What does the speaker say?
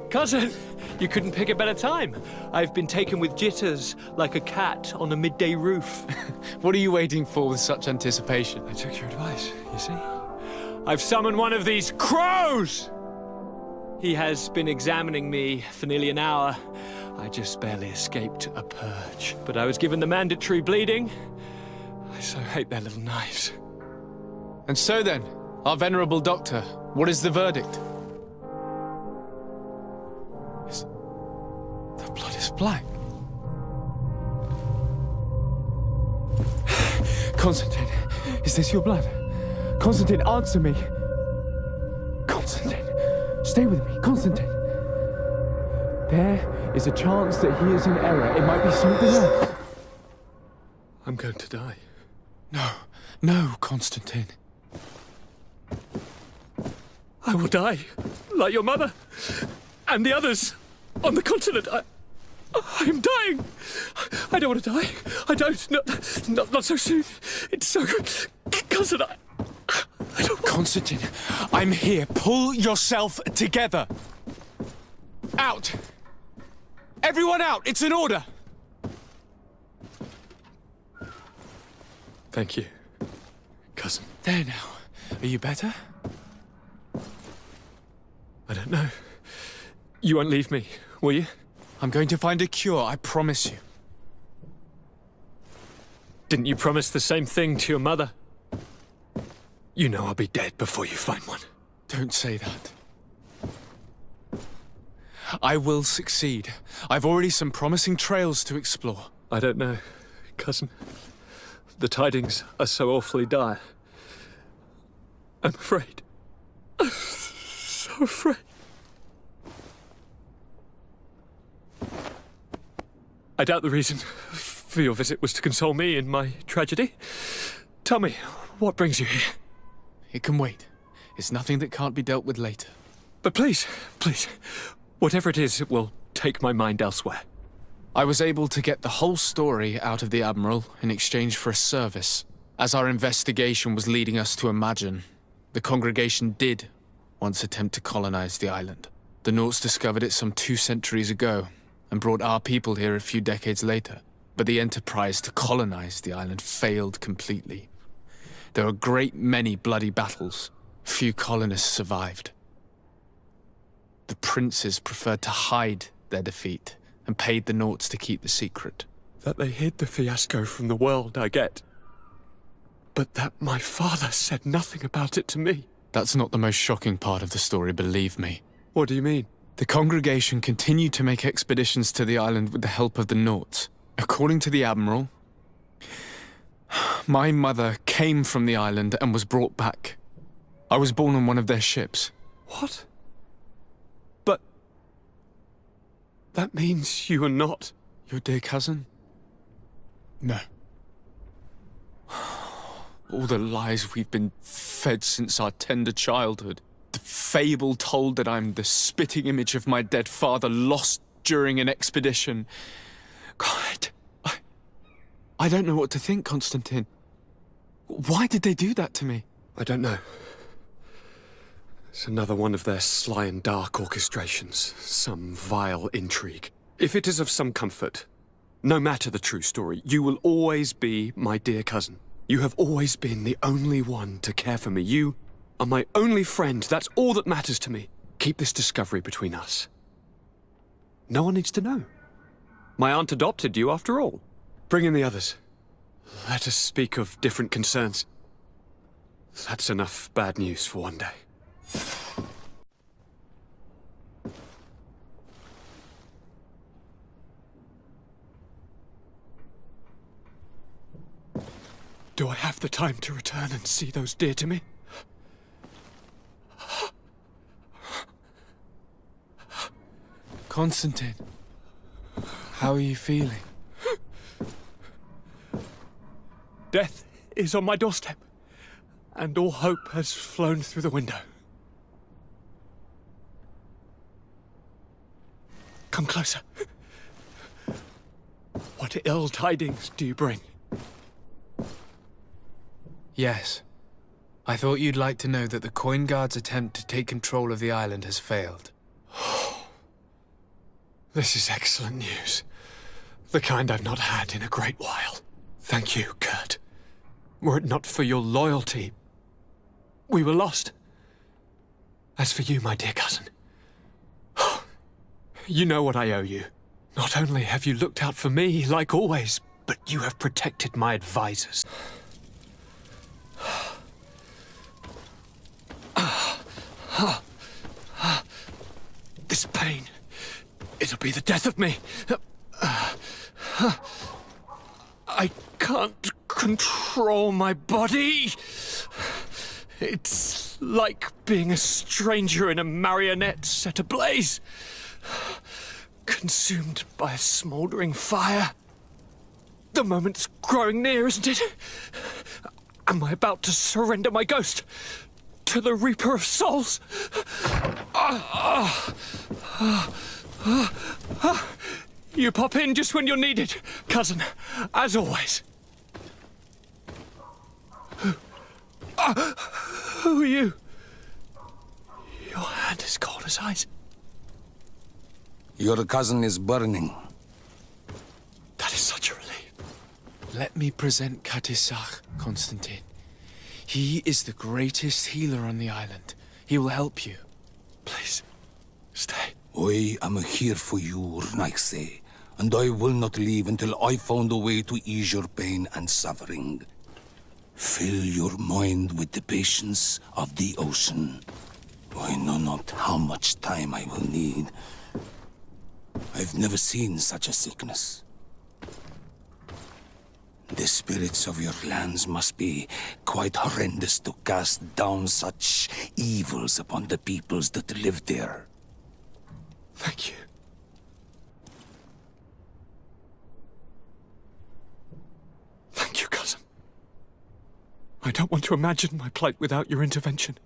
Cousin, you couldn't pick a better time. I've been taken with jitters like a cat on a midday roof. What are you waiting for with such anticipation? I took your advice, you see. I've summoned one of these crows! He has been examining me for nearly an hour. I just barely escaped a purge. But I was given the mandatory bleeding. I so hate their little knives. And so then, our venerable doctor, what is the verdict? The blood is black. Constantin, is this your blood? Constantin, answer me. Constantin, stay with me. Constantin. There is a chance that he is in error. It might be something else. I'm going to die. No, Constantin. I will die, like your mother, and the others on the continent. I am dying. I don't want to die. I don't. Not so soon. It's so good. Cousin, I don't want... Constantin, I'm here. Pull yourself together. Out. Everyone out. It's an order. Thank you, cousin. There now. Are you better? I don't know. You won't leave me, will you? I'm going to find a cure, I promise you. Didn't you promise the same thing to your mother? You know I'll be dead before you find one. Don't say that. I will succeed. I've already some promising trails to explore. I don't know, cousin. The tidings are so awfully dire. I'm afraid. I'm so afraid. I doubt the reason for your visit was to console me in my tragedy. Tell me, what brings you here? It can wait. It's nothing that can't be dealt with later. But please, whatever it is, it will take my mind elsewhere. I was able to get the whole story out of the Admiral in exchange for a service. As our investigation was leading us to imagine, the congregation did once attempt to colonize the island. The Nauts discovered it some 2 centuries ago and brought our people here a few decades later. But the enterprise to colonize the island failed completely. There were a great many bloody battles. Few colonists survived. The princes preferred to hide their defeat and paid the Nauts to keep the secret. That they hid the fiasco from the world, I get. But that my father said nothing about it to me. That's not the most shocking part of the story, believe me. What do you mean? The congregation continued to make expeditions to the island with the help of the Nauts. According to the Admiral, my mother came from the island and was brought back. I was born on one of their ships. What? But... that means you are not... Your dear cousin? No. All the lies we've been fed since our tender childhood. The fable told that I'm the spitting image of my dead father lost during an expedition. God, I don't know what to think, Constantin. Why did they do that to me? I don't know. It's another one of their sly and dark orchestrations. Some vile intrigue. If it is of some comfort, no matter the true story, you will always be my dear cousin. You have always been the only one to care for me. You are my only friend. That's all that matters to me. Keep this discovery between us. No one needs to know. My aunt adopted you after all. Bring in the others. Let us speak of different concerns. That's enough bad news for one day. Do I have the time to return and see those dear to me? Constantin, how are you feeling? Death is on my doorstep, and all hope has flown through the window. Come closer. What ill tidings do you bring? Yes. I thought you'd like to know that the Coin Guard's attempt to take control of the island has failed. This is excellent news. The kind I've not had in a great while. Thank you, Kurt. Were it not for your loyalty, we were lost. As for you, my dear cousin, you know what I owe you. Not only have you looked out for me, like always, but you have protected my advisors. This pain, it'll be the death of me. I can't control my body. It's like being a stranger in a marionette set ablaze. Consumed by a smouldering fire. The moment's growing near, isn't it? Am I about to surrender my ghost to the Reaper of Souls? You pop in just when you're needed, cousin, as always. Who are you? Your hand is cold as ice. Your cousin is burning. That is such a relief. Let me present Katisach, Constantin. He is the greatest healer on the island. He will help you. Please, stay. I am here for you, Rnaise, and I will not leave until I found a way to ease your pain and suffering. Fill your mind with the patience of the ocean. I know not how much time I will need. I've never seen such a sickness. The spirits of your lands must be quite horrendous to cast down such evils upon the peoples that live there. Thank you. Thank you, cousin. I don't want to imagine my plight without your intervention.